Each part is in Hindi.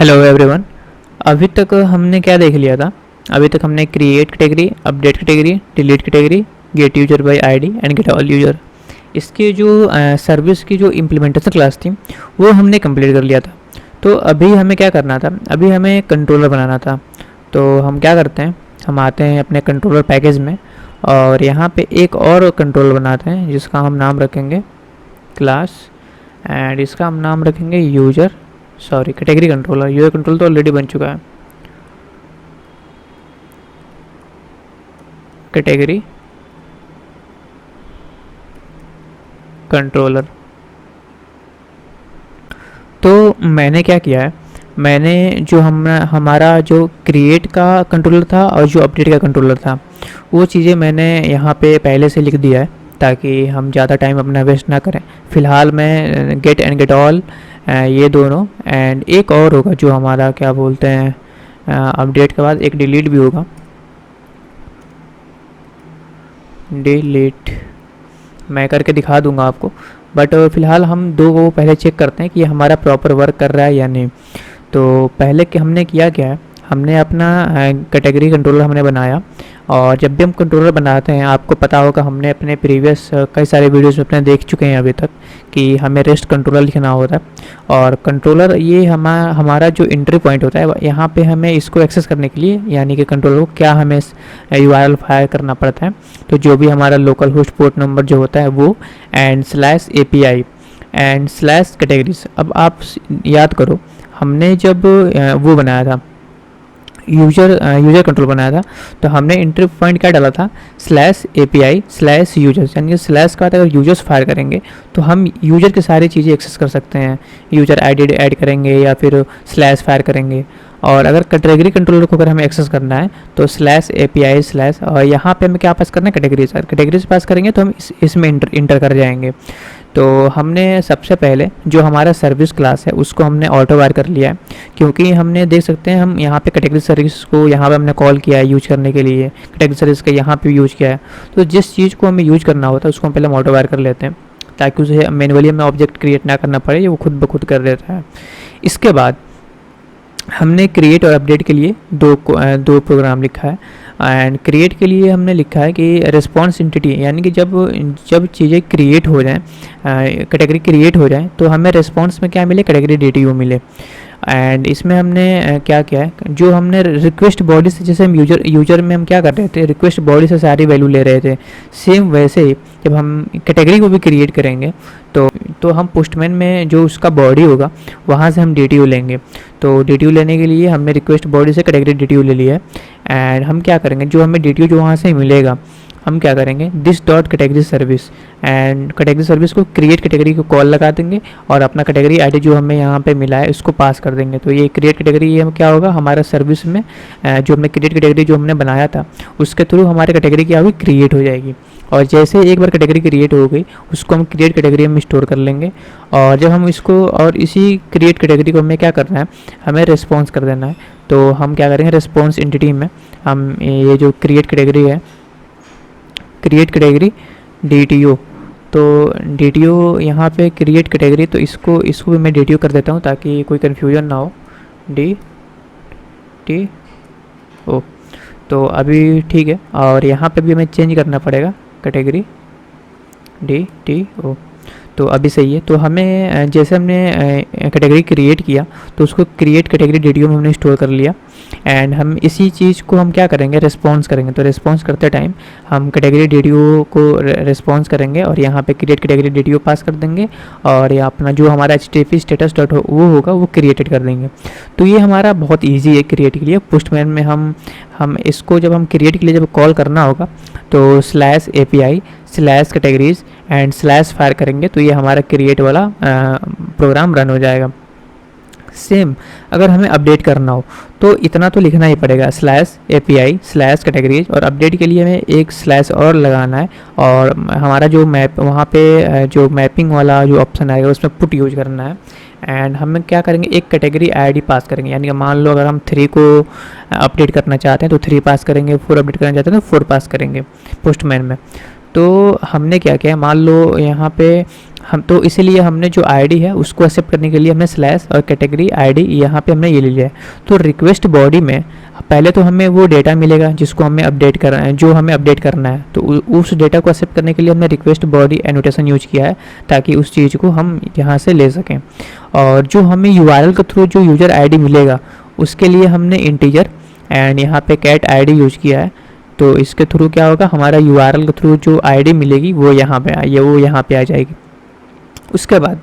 Hello everyone. अभी तक हमने क्या देख लिया था? अभी तक हमने create category, update category, delete category, gate user bye ID and get all user, इसके जो सर्विस की जो इम्प्लीमेंटेशन क्लास थी वो हमने कंप्लीट कर लिया था। तो अभी हमें क्या करना था? अभी हमें कंट्रोलर बनाना था। तो हम क्या करते हैं, हम आते हैं अपने कंट्रोलर पैकेज में और यहाँ पे एक और कंट्रोलर बनाते हैं जिसका हम नाम रखेंगे क्लास, एंड इसका हम नाम रखेंगे user, sorry category controller. User control तो ऑलरेडी बन चुका है, कैटेगरी कंट्रोलर। तो मैंने क्या किया है, मैंने जो हमारा जो क्रिएट का कंट्रोलर था और जो अपडेट का कंट्रोलर था वो चीज़ें मैंने यहाँ पे पहले से लिख दिया है ताकि हम ज़्यादा टाइम अपना वेस्ट ना करें। फ़िलहाल मैं गेट एंड गेट ऑल ये दोनों, एंड एक और होगा जो हमारा क्या बोलते हैं, अपडेट के बाद एक डिलीट भी होगा, डिलीट मैं करके दिखा दूंगा आपको। बट फ़िलहाल हम दो को पहले चेक करते हैं कि हमारा प्रॉपर वर्क कर रहा है या नहीं। तो पहले कि हमने किया क्या है, हमने अपना कैटेगरी कंट्रोलर हमने बनाया, और जब भी हम कंट्रोलर बनाते हैं आपको पता होगा, हमने अपने प्रीवियस कई सारे वीडियोस में अपने देख चुके हैं अभी तक कि हमें रेस्ट कंट्रोलर लिखना होता है। और कंट्रोलर ये हमारा जो एंट्री पॉइंट होता है, यहाँ पे हमें इसको एक्सेस करने के लिए यानी कि कंट्रोलर को क्या हमें URL फायर करना पड़ता है। तो जो भी हमारा लोकल होस्ट पोर्ट नंबर जो होता है वो, एंड /API एंड /कैटेगरीज। अब आप याद करो, हमने जब वो बनाया था यूजर कंट्रोल बनाया था तो हमने एंट्री पॉइंट क्या डाला था, /API/यूजर्स, यानी कि स्लैश का अगर यूजर्स फायर करेंगे तो हम यूजर की सारी चीज़ें एक्सेस कर सकते हैं। यूजर आईडी ऐड करेंगे या फिर स्लैश फायर करेंगे। और अगर कैटेगरी कंट्रोलर को अगर हमें एक्सेस करना है तो /API/ और यहाँ पे हमें क्या पास करना है, कैटेगरीज। अगर कैटेगरीज पास करेंगे तो हम इसमें इंटर कर जाएंगे। तो हमने सबसे पहले जो हमारा सर्विस क्लास है उसको हमने ऑटो वायर कर लिया है, क्योंकि हमने देख सकते हैं हम यहाँ पे कैटेगरी सर्विस को यहाँ पे हमने कॉल किया है यूज करने के लिए, कैटेगरी सर्विस का यहाँ पे यूज किया है। तो जिस चीज़ को हमें यूज करना होता है उसको हम पहले हम ऑटो वायर कर लेते हैं ताकि उसे मैनुअली हमें ऑब्जेक्ट क्रिएट ना करना पड़े, वो खुद ब खुद कर देता है। इसके बाद हमने क्रिएट और अपडेट के लिए दो प्रोग्राम लिखा है। एंड क्रिएट के लिए हमने लिखा है कि रिस्पॉन्स एंटिटी, यानी कि जब चीज़ें क्रिएट हो जाएं, कैटेगरी क्रिएट हो जाए तो हमें रिस्पॉन्स में क्या मिले, कैटेगरी DTU मिले। एंड इसमें हमने क्या किया है, जो हमने रिक्वेस्ट बॉडी से, जैसे हम यूजर में हम क्या कर रहे थे, रिक्वेस्ट बॉडी से सारी वैल्यू ले रहे थे, सेम वैसे ही जब हम कैटेगरी को भी क्रिएट करेंगे तो हम पोस्टमैन में जो उसका बॉडी होगा वहाँ से हम DTU लेंगे। तो DTU लेने के लिए हमने रिक्वेस्ट बॉडी से कैटेगरी DTU ले लिया है। एंड हम क्या करेंगे, जो हमें DTU जो वहाँ से मिलेगा हम क्या करेंगे, this dot category service, and category service को क्रिएट कैटेगरी को कॉल लगा देंगे और अपना कैटेगरी आईडी जो हमें यहाँ पे मिला है उसको पास कर देंगे। तो ये क्रिएट कैटेगरी, ये क्या होगा, हमारा सर्विस में जो हमने क्रिएट कैटेगरी जो हमने बनाया था उसके थ्रू हमारी कैटेगरी क्या होगी, क्रिएट हो जाएगी। और जैसे एक बार कैटेगरी क्रिएट हो गई उसको हम क्रिएट कैटेगरी में स्टोर कर लेंगे। और जब हम इसको, और इसी क्रिएट कैटेगरी को हमें क्या करना है, हमें रिस्पॉन्स कर देना है। तो हम क्या करेंगे, रिस्पॉन्स एंटिटी में हम ये जो क्रिएट कैटेगरी है, क्रिएट कैटेगरी DTU, तो DTU यहाँ पे क्रिएट कैटेगरी, तो इसको भी मैं DTU कर देता हूँ ताकि कोई कन्फ्यूजन ना हो। DTO, तो अभी ठीक है। और यहाँ पे भी हमें चेंज करना पड़ेगा कैटेगरी DTO, तो अभी सही है। तो हमें जैसे हमने कैटेगरी क्रिएट किया तो उसको क्रिएट कैटेगरी DTU में हमने स्टोर कर लिया। एंड हम इसी चीज़ को हम क्या करेंगे, रिस्पॉन्स करेंगे। तो रिस्पॉन्स करते टाइम हम कैटेगरी DTU को रिस्पॉन्स करेंगे और यहाँ पे क्रिएट कैटेगरी DTU पास कर देंगे और ये अपना जो हमारा HTTP स्टेटस डॉट वो होगा वो क्रिएटेड कर देंगे। तो ये हमारा बहुत ईजी है क्रिएट के लिए। पोस्टमैन में हम इसको जब हम क्रिएट के लिए जब कॉल करना होगा तो /API/कैटेगरीज एंड /फायर करेंगे तो ये हमारा क्रिएट वाला प्रोग्राम रन हो जाएगा। सेम अगर हमें अपडेट करना हो तो इतना तो लिखना ही पड़ेगा, /API/कैटेगरीज, और अपडेट के लिए हमें एक स्लैश और लगाना है। और हमारा जो वहाँ पे जो मैपिंग वाला जो ऑप्शन आएगा उसमें पुट यूज करना है। एंड हम क्या करेंगे, एक कैटेगरी आईडी पास करेंगे, यानी कि मान लो अगर हम 3 को अपडेट करना चाहते हैं तो 3 पास करेंगे, 4 अपडेट करना चाहते हैं तो 4 पास करेंगे पोस्टमैन में। तो हमने क्या किया, मान लो यहाँ पे हम, तो इसीलिए हमने जो आईडी है उसको एक्सेप्ट करने के लिए हमने स्लैश और कैटेगरी आईडी यहाँ पे हमने ये ले लिया है। तो रिक्वेस्ट बॉडी में पहले तो हमें वो डेटा मिलेगा जिसको हमें अपडेट करना है, जो हमें अपडेट करना है, तो उस डेटा को एक्सेप्ट करने के लिए हमने रिक्वेस्ट बॉडी एनोटेशन यूज किया है ताकि उस चीज़ को हम यहाँ से ले सकें। और जो हमें यूआरएल के थ्रू जो यूज़र आईडी मिलेगा उसके लिए हमने इंटीजर एंड यहाँ पे कैट आईडी यूज किया है। तो इसके थ्रू क्या होगा, हमारा यूआरएल के थ्रू जो आईडी मिलेगी वो यहाँ पे वो यहाँ पे आ जाएगी। उसके बाद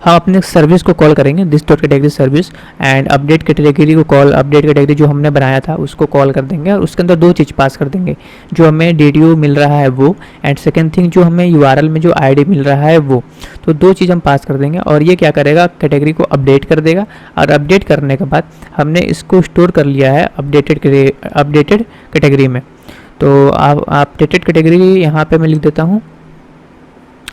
हम अपने सर्विस को कॉल करेंगे, this dot category service, and update category को कॉल, अपडेट कैटेगरी जो हमने बनाया था उसको कॉल कर देंगे और उसके अंदर दो चीज़ पास कर देंगे, जो हमें DDO मिल रहा है वो, एंड सेकेंड थिंग जो हमें URL में जो आईडी मिल रहा है वो। तो दो चीज़ हम पास कर देंगे और ये क्या करेगा, कैटेगरी को अपडेट कर देगा। और अपडेट करने के बाद हमने इसको स्टोर कर लिया है अपडेटेड कैटेगरी में। तो आप अपडेटेड कैटेगरी यहाँ पे मैं लिख देता हूँ,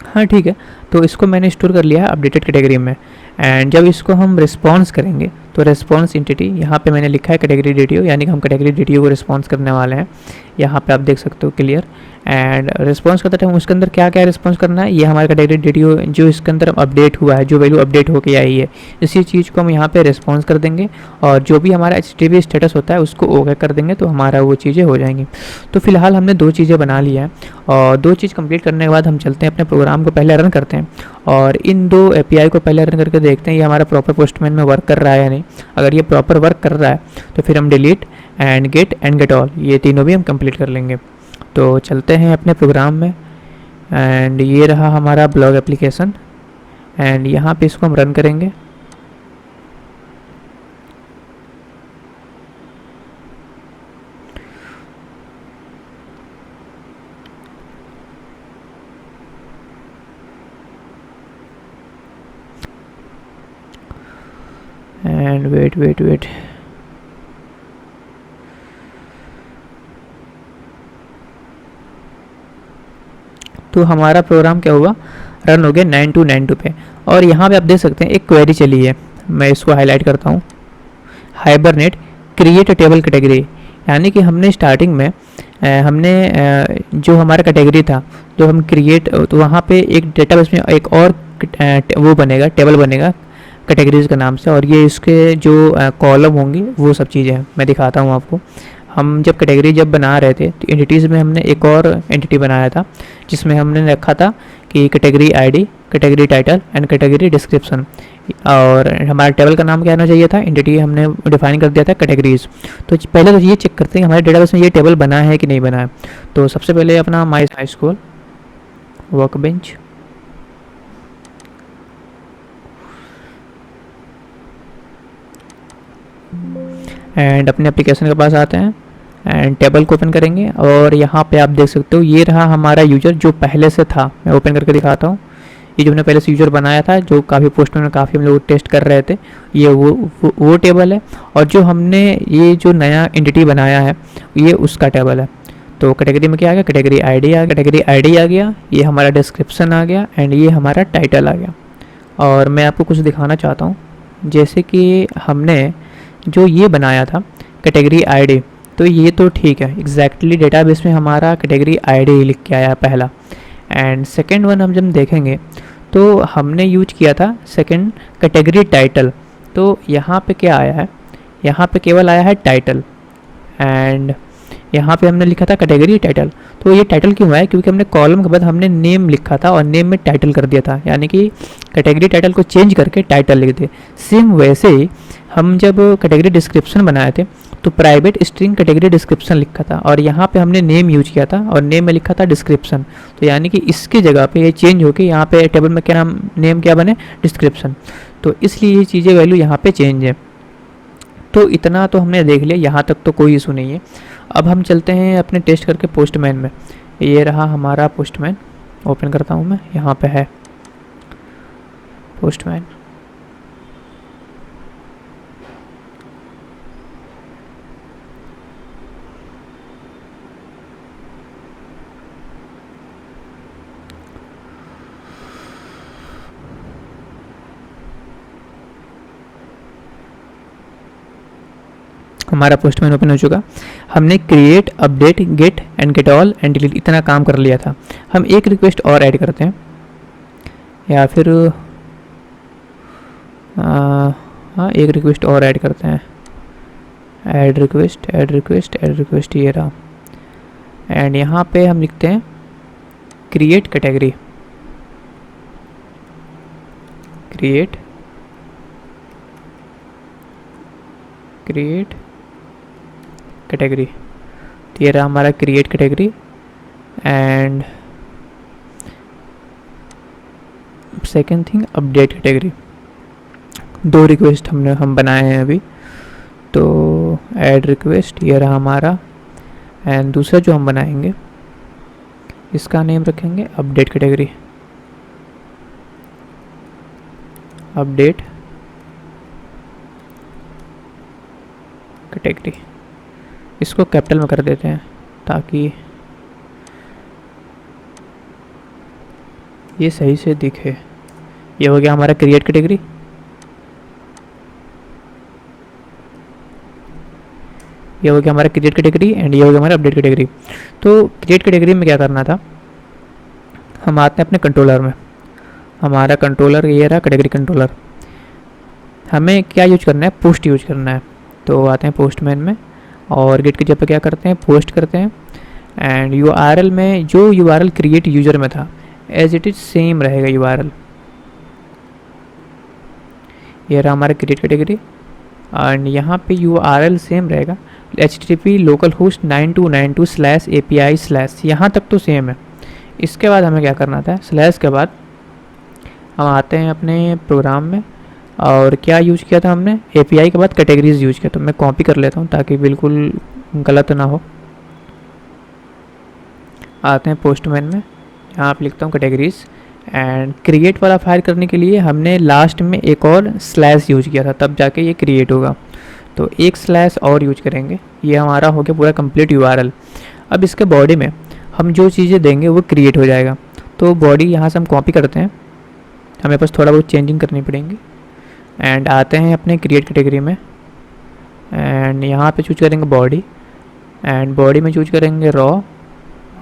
हाँ ठीक है। तो इसको मैंने स्टोर कर लिया है अपडेटेड कैटेगरी में। एंड जब इसको हम रिस्पॉन्स करेंगे तो रिस्पॉन्स इंटिटी यहाँ पे मैंने लिखा है कैटेगरी DDO, यानी कि हम कैटेगरी DDO को रिस्पॉन्स करने वाले हैं। यहाँ पे आप देख सकते हो क्लियर। एंड रिस्पॉन्स करते टाइम उसके अंदर क्या क्या रिस्पॉन्स करना है, ये हमारा कैटेगरी DDO जो इसके अंदर अपडेट हुआ है, जो वैल्यू अपडेट होके आई है, इसी चीज़ को हम यहाँ पे रिस्पॉन्स कर देंगे और जो भी हमारा HTTP स्टेटस होता है उसको ओके कर देंगे, तो हमारा वो चीज़ें हो जाएंगी। तो फिलहाल हमने दो चीज़ें बना ली हैं और दो चीज़ कंप्लीट करने के बाद हम चलते हैं अपने प्रोग्राम को पहले रन करते हैं और इन दो API को पहले रन करके देखते हैं ये हमारा प्रॉपर पोस्टमैन में वर्क कर रहा है या नहीं। अगर ये प्रॉपर वर्क कर रहा है तो फिर हम डिलीट एंड गेट ऑल, ये तीनों भी हम कंप्लीट कर लेंगे। तो चलते हैं अपने प्रोग्राम में एंड ये रहा हमारा ब्लॉग एप्लीकेशन एंड यहाँ पे इसको हम रन करेंगे। एंड वेट, तो हमारा प्रोग्राम क्या हुआ, रन हो गया 9292 पे। और यहाँ पे आप देख सकते हैं एक क्वेरी चली है, मैं इसको हाईलाइट करता हूँ, hibernate create a table category. यानी कि हमने स्टार्टिंग में हमने जो हमारा कैटेगरी था तो हम क्रिएट, तो वहाँ पे एक डेटाबेस में एक और वो बनेगा, टेबल बनेगा कैटेगरीज के नाम से, और ये इसके जो कॉलम होंगे वो सब चीज़ें हैं, मैं दिखाता हूँ आपको। हम जब कैटेगरी जब बना रहे थे तो एंटिटीज़ में हमने एक और एंटिटी बनाया था जिसमें हमने रखा था कि category ID, category title and category description, और हमारे टेबल का नाम क्या होना चाहिए था, एंटिटी हमने डिफाइन कर दिया था कैटेगरीज। तो पहले तो ये चेक करते हैं हमारे डेटाबेस में ये टेबल बना है कि नहीं बना है। तो सबसे पहले अपना माई स्कूल वर्कबेंच, एंड अपने एप्लीकेशन के पास आते हैं एंड टेबल को ओपन करेंगे और यहाँ पे आप देख सकते हो ये रहा हमारा यूज़र जो पहले से था। मैं ओपन करके दिखाता हूँ, ये जो हमने पहले से यूज़र बनाया था जो काफ़ी पोस्ट में काफ़ी हम लोग टेस्ट कर रहे थे, ये वो टेबल है। और जो हमने ये जो नया एंटिटी बनाया है ये उसका टेबल है। तो कैटेगरी में क्या आ गया, कैटेगरी आईडी आ गया, ये हमारा डिस्क्रिप्शन आ गया एंड ये हमारा टाइटल आ गया। और मैं आपको कुछ दिखाना चाहता हूँ, जैसे कि हमने जो ये बनाया था कैटेगरी आईडी, तो ये तो ठीक है, एग्जैक्टली डेटाबेस में हमारा कैटेगरी आईडी लिख के आया पहला। एंड सेकेंड वन हम जब देखेंगे तो हमने यूज किया था सेकेंड कैटेगरी टाइटल। तो यहाँ पे क्या आया है, यहाँ पे केवल आया है टाइटल एंड यहाँ पे हमने लिखा था कैटेगरी टाइटल। तो ये टाइटल क्यों आया, क्योंकि हमने कॉलम के बाद हमने नेम लिखा था और नेम में टाइटल कर दिया था, यानी कि कैटेगरी टाइटल को चेंज करके टाइटल लिख दिए। सेम वैसे ही हम जब कैटेगरी डिस्क्रिप्शन बनाए थे तो प्राइवेट स्ट्रिंग कैटेगरी डिस्क्रिप्शन लिखा था और यहाँ पे हमने नेम यूज किया था और नेम में लिखा था डिस्क्रिप्शन। तो यानी कि इसकी जगह पे ये चेंज होके यहाँ पे टेबल में क्या नाम, नेम क्या बने, डिस्क्रिप्शन। तो इसलिए ये चीज़ें वैल्यू यहाँ पे चेंज है। तो इतना तो हमने देख लिया, यहाँ तक तो कोई इशू नहीं है। अब हम चलते हैं अपने टेस्ट करके पोस्टमैन में। ये रहा हमारा पोस्टमैन, ओपन करता हूँ मैं, यहाँ पे है पोस्टमैन। हमारा पोस्टमैन ओपन हो चुका। हमने create, update, get and get all and delete इतना काम कर लिया था। हम एक रिक्वेस्ट और ऐड करते हैं, या फिर हाँ एक रिक्वेस्ट और ऐड करते हैं। Add request, add request, add request, ये रहा। एंड यहाँ पे हम लिखते हैं क्रिएट कैटेगरी, क्रिएट कैटेगरी। तो ये रहा हमारा create category. And second thing update category. दो रिक्वेस्ट हम बनाए हैं अभी। तो ऐड रिक्वेस्ट ये रहा हमारा, एंड दूसरा जो हम बनाएंगे इसका नेम रखेंगे अपडेट कैटेगरी, अपडेट कैटेगरी। इसको कैपिटल में कर देते हैं ताकि ये सही से दिखे। ये हो गया हमारा क्रिएट कैटेगरी। ये हो गया हमारा क्रिएट कैटेगरी एंड ये हो गया हमारा अपडेट कैटेगरी। तो क्रिएट कैटेगरी में क्या करना था, हम आते हैं अपने कंट्रोलर में। हमारा कंट्रोलर ये रहा कैटेगरी कंट्रोलर। हमें क्या यूज करना है, पोस्ट यूज करना है। तो आते हैं पोस्टमैन में और गेट की जगह पे क्या करते हैं, पोस्ट करते हैं। एंड यूआरएल में जो यूआरएल क्रिएट यूजर में था एज इट इज सेम रहेगा यूआरएल। ये रहा हमारा क्रिएट कैटेगरी एंड यहाँ पे यूआरएल सेम रहेगा, http localhost 9292/API/। यहाँ तक तो सेम है। इसके बाद हमें क्या करना था, स्लैश के बाद हम आते हैं अपने प्रोग्राम में और क्या यूज किया था हमने, API के बाद कैटेगरीज यूज किया। तो मैं कॉपी कर लेता हूँ ताकि बिल्कुल गलत ना हो। आते हैं पोस्टमैन में, यहाँ पे लिखता हूँ कैटेगरीज। एंड क्रिएट वाला फाइल करने के लिए हमने लास्ट में एक और स्लैश यूज किया था, तब जाके ये क्रिएट होगा। तो एक स्लैश और यूज करेंगे। ये हमारा हो गया पूरा कंप्लीट यूआरएल। अब इसके बॉडी में हम जो चीज़ें देंगे वो क्रिएट हो जाएगा। तो बॉडी यहाँ से हम कॉपी करते हैं, हमें बस थोड़ा बहुत चेंजिंग करनी पड़ेंगी। एंड आते हैं अपने क्रिएट कैटेगरी में एंड यहाँ पे चूज करेंगे बॉडी एंड बॉडी में चूज करेंगे रॉ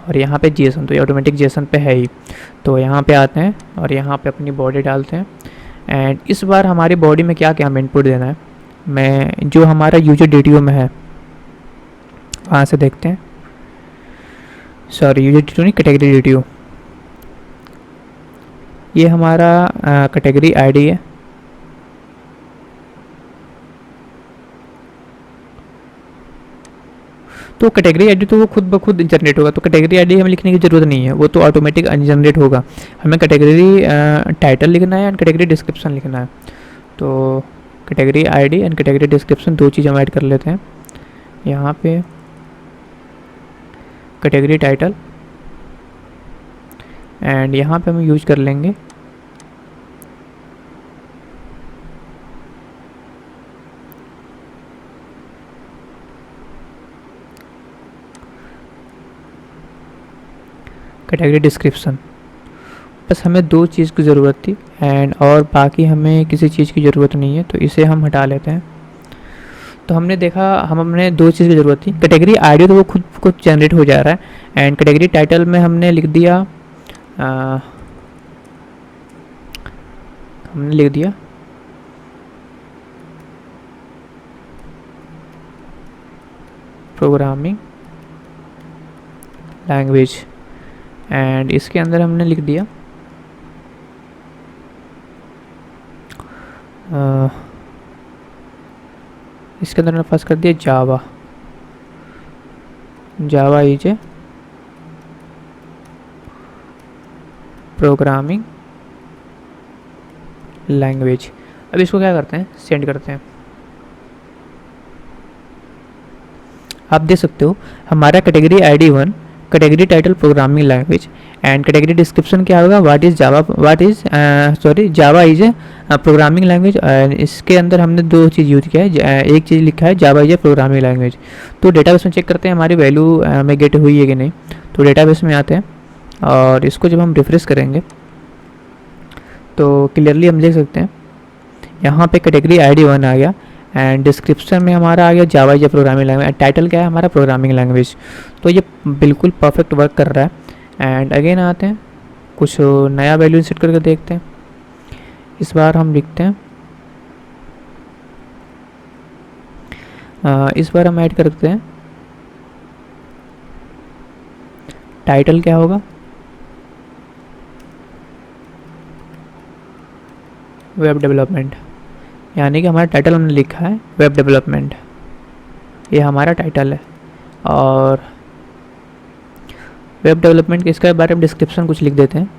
और यहाँ पे जेसन। तो ये ऑटोमेटिक जेसन पे है ही। तो यहाँ पे आते हैं और यहाँ पे अपनी बॉडी डालते हैं। एंड इस बार हमारी बॉडी में क्या क्या हमें इनपुट देना है, मैं जो हमारा यूजर DTO में है वहाँ से देखते हैं। सॉरी यूजर DTO नहीं, कैटेगरी DTO। ये हमारा कैटेगरी आईडी है। तो कैटेगरी आईडी तो वो खुद ब खुद जनरेट होगा। तो कैटेगरी आईडी हमें लिखने की ज़रूरत नहीं है, वो तो ऑटोमेटिक जनरेट होगा। हमें कैटेगरी टाइटल लिखना है एंड कैटेगरी डिस्क्रिप्शन लिखना है। तो category ID and category description दो चीज़ हम ऐड कर लेते हैं। यहाँ पे कैटेगरी टाइटल एंड यहाँ पे हम यूज कर लेंगे कैटेगरी डिस्क्रिप्शन। बस हमें दो चीज़ की ज़रूरत थी एंड और बाकी हमें किसी चीज़ की ज़रूरत नहीं है, तो इसे हम हटा लेते हैं। तो हमने देखा हमने दो चीज़ की ज़रूरत थी। कैटेगरी आईडी तो वो खुद को जनरेट हो जा रहा है एंड कैटेगरी टाइटल में हमने लिख दिया प्रोग्रामिंग लैंग्वेज एंड इसके अंदर हमने लिख दिया इसके अंदर मैंने फर्स्ट कर दिया Java. Java is a programming language. अब इसको क्या करते हैं, सेंड करते हैं। आप देख सकते हो हमारा category ID 1, category title programming language and category description क्या होगा, what is Java is a programming language. इसके अंदर हमने दो चीज़ यूज किया है, एक चीज़ लिखा है जावा इज ए प्रोग्रामिंग लैंग्वेज। तो डेटाबेस में चेक करते हैं हमारी वैल्यू हमें गेट हुई है कि नहीं। तो डेटाबेस में आते हैं और इसको जब हम रिफ्रेश करेंगे तो क्लियरली हम देख सकते हैं यहाँ पे कैटेगरी आईडी 1 आ गया एंड डिस्क्रिप्शन में हमारा आ गया जावा या प्रोग्रामिंग लैंग्वेज, टाइटल क्या है हमारा प्रोग्रामिंग लैंग्वेज। तो ये बिल्कुल परफेक्ट वर्क कर रहा है। एंड अगेन आते हैं, कुछ नया वैल्यू सेट करके देखते हैं। इस बार हम लिखते हैं, इस बार हम ऐड करते हैं टाइटल क्या होगा, वेब डेवलपमेंट, यानी कि हमारा टाइटल हमने लिखा है वेब डेवलपमेंट, ये हमारा टाइटल है। और वेब डेवलपमेंट के इसके बारे में डिस्क्रिप्शन कुछ लिख देते हैं।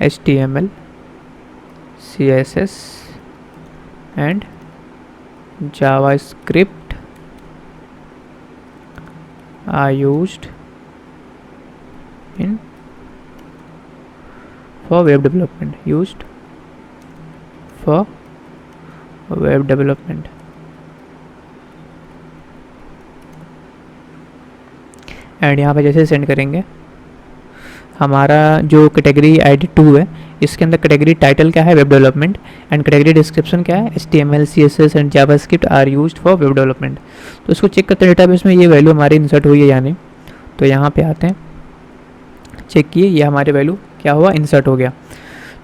HTML, CSS and JavaScript are used in for web development, used for web development। And यहाँ पे जैसे सेंड करेंगे, हमारा जो कैटेगरी ID 2 है इसके अंदर कैटेगरी टाइटल क्या है, web development, and category description क्या है, HTML, CSS and JavaScript are used for web development. तो इसको चेक करते हैं डेटाबेस में ये वैल्यू हमारी इंसर्ट हुई है या नहीं। तो यहाँ पे आते हैं, चेक किए, ये हमारे वैल्यू क्या हुआ, इंसर्ट हो गया।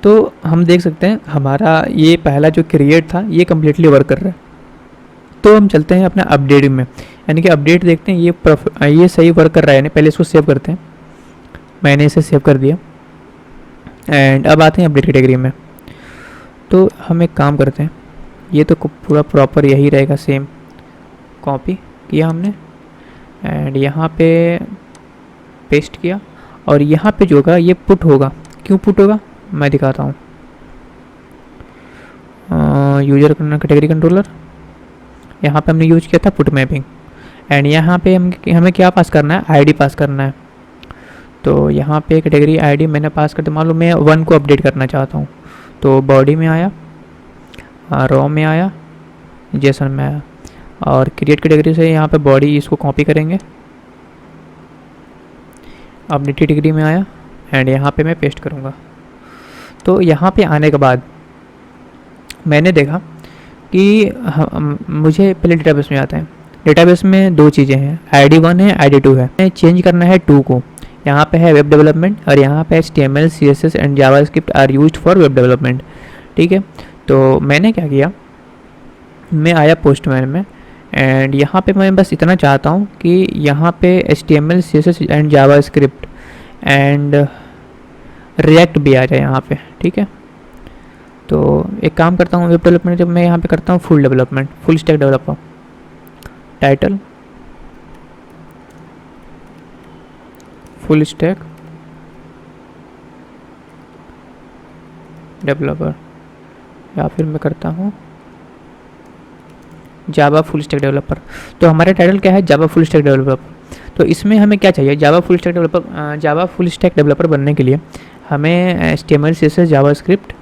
तो हम देख सकते हैं हमारा ये पहला जो क्रिएट था ये कम्प्लीटली वर्क कर रहा है। तो हम चलते हैं अपना अपडेट में, यानी कि अपडेट देखते हैं ये सही वर्क कर रहा है यानी। पहले इसको सेव करते हैं, मैंने इसे सेव कर दिया। एंड अब आते हैं अपडेट कैटेगरी में। तो हम एक काम करते हैं, ये तो पूरा प्रॉपर यही रहेगा, सेम कॉपी किया हमने एंड यहाँ पे पेस्ट किया। और यहाँ पे जो होगा ये पुट होगा। क्यों पुट होगा मैं दिखाता हूँ। यूजर कैटेगरी कंट्रोलर, यहाँ पे हमने यूज किया था पुट मैपिंग। एंड यहाँ पे हमें क्या पास करना है, आईडी पास करना है। तो यहाँ पे कैटेगरी आईडी मैंने पास कर दिया। मान लो मैं 1 को अपडेट करना चाहता हूँ, तो बॉडी में आया, रॉ में आया, जेसन में आया, और क्रिएट कैटेगरी से यहाँ पे बॉडी इसको कॉपी करेंगे, अपडेट कैटेगरी में आया एंड यहाँ पे मैं पेस्ट करूँगा। तो यहाँ पे आने के बाद मैंने देखा कि मुझे पहले डेटाबेस में आता है। डेटाबेस में 2 चीज़ें हैं, ID 1 है, ID 2 है। चेंज करना है 2 को, यहाँ पे है वेब डेवलपमेंट और यहाँ पे HTML, CSS and JavaScript are used for web development. ठीक है, तो मैंने क्या किया, मैं आया पोस्टमैन में एंड यहाँ पे मैं बस इतना चाहता हूँ कि यहाँ पे HTML, CSS and JavaScript and react भी आ जाए यहाँ पे। ठीक है, तो एक काम करता हूँ, वेब डेवलपमेंट जब मैं यहाँ पे करता हूँ full development, full stack developer, title full stack developer, या फिर मैं करता हूँ जावा फुल स्टैक डेवलपर। तो हमारा टाइटल क्या है, जावा फुल स्टैक डेवलपर। तो इसमें हमें क्या चाहिए, जावा फुल स्टैक डेवलपर बनने के लिए हमें HTML, CSS, JavaScript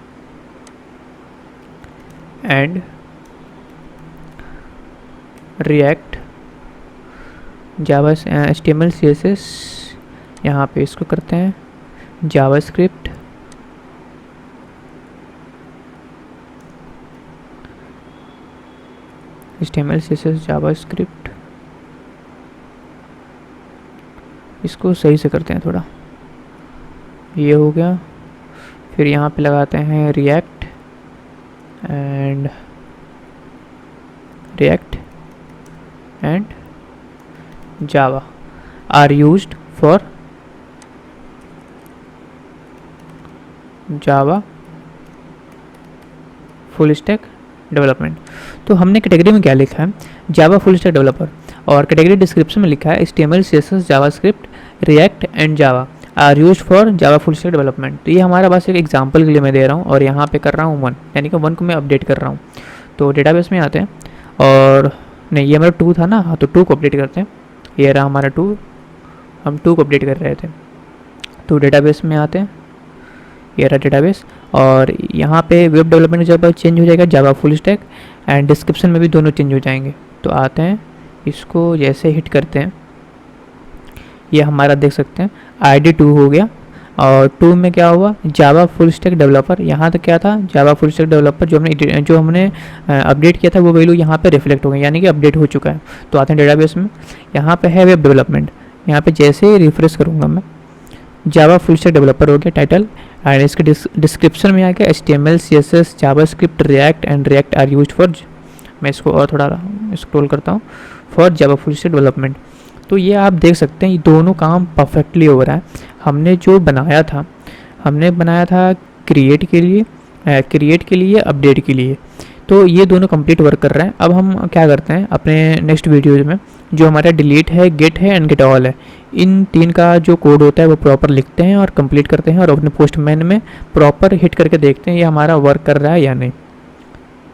and react, Java HTML, CSS, यहाँ पे इसको करते हैं जावास्क्रिप्ट HTML, CSS, जावास्क्रिप्ट, इसको सही से करते हैं थोड़ा, ये हो गया। फिर यहाँ पे लगाते हैं React and Java are used for Java full stack development. तो हमने कैटेगरी में क्या लिखा है, जावा फुल स्टैक डेवलपर, और कैटेगरी डिस्क्रिप्शन में लिखा है HTML, CSS, JavaScript, React and Java are used for Java full stack development. तो ये हमारा बस एक एग्जांपल के लिए मैं दे रहा हूँ और यहाँ पे कर रहा हूँ 1, यानी कि 1 को मैं अपडेट कर रहा हूँ। तो डेटाबेस में आते हैं और नहीं, ये हमारा 2 था ना, हाँ, तो 2 को अपडेट करते हैं। ये रहा हमारा 2, हम 2 को अपडेट कर रहे थे। तो डेटाबेस में आते हैं, ये रहा डेटाबेस, और यहाँ पे वेब डेवलपमेंट जब चेंज हो जाएगा जावा फुल स्टैक, एंड डिस्क्रिप्शन में भी दोनों चेंज हो जाएंगे। तो आते हैं, इसको जैसे हिट करते हैं, ये हमारा देख सकते हैं ID 2 हो गया और 2 में क्या हुआ, जावा फुल स्टैक डेवलपर। यहाँ तक क्या था, जावा फुल स्टैक डेवलपर जो हमने अपडेट किया था वो वैल्यू यहाँ पे रिफ्लेक्ट हो गई, यानी कि अपडेट हो चुका है। तो आते हैं डेटाबेस में, यहाँ पे है वेब डेवलपमेंट। यहाँ पे जैसे ही रिफ्रेश करूँगा मैं, जावा फुल स्टैक डेवलपर हो गया टाइटल, एंड इसके डिस्क्रिप्शन में आ गया HTML CSS JavaScript React and React are used for, मैं इसको और थोड़ा स्क्रॉल करता हूँ, for Java full stack development. तो ये आप देख सकते हैं ये दोनों काम परफेक्टली हो रहा है। हमने जो बनाया था क्रिएट के लिए अपडेट के लिए, तो ये दोनों कंप्लीट वर्क कर रहे हैं। अब हम क्या करते हैं अपने नेक्स्ट वीडियोज में, जो हमारा डिलीट है, गेट है एंड गेट ऑल है, इन 3 का जो कोड होता है वो प्रॉपर लिखते हैं और कंप्लीट करते हैं और अपने पोस्टमैन में प्रॉपर हिट करके देखते हैं ये हमारा वर्क कर रहा है या नहीं।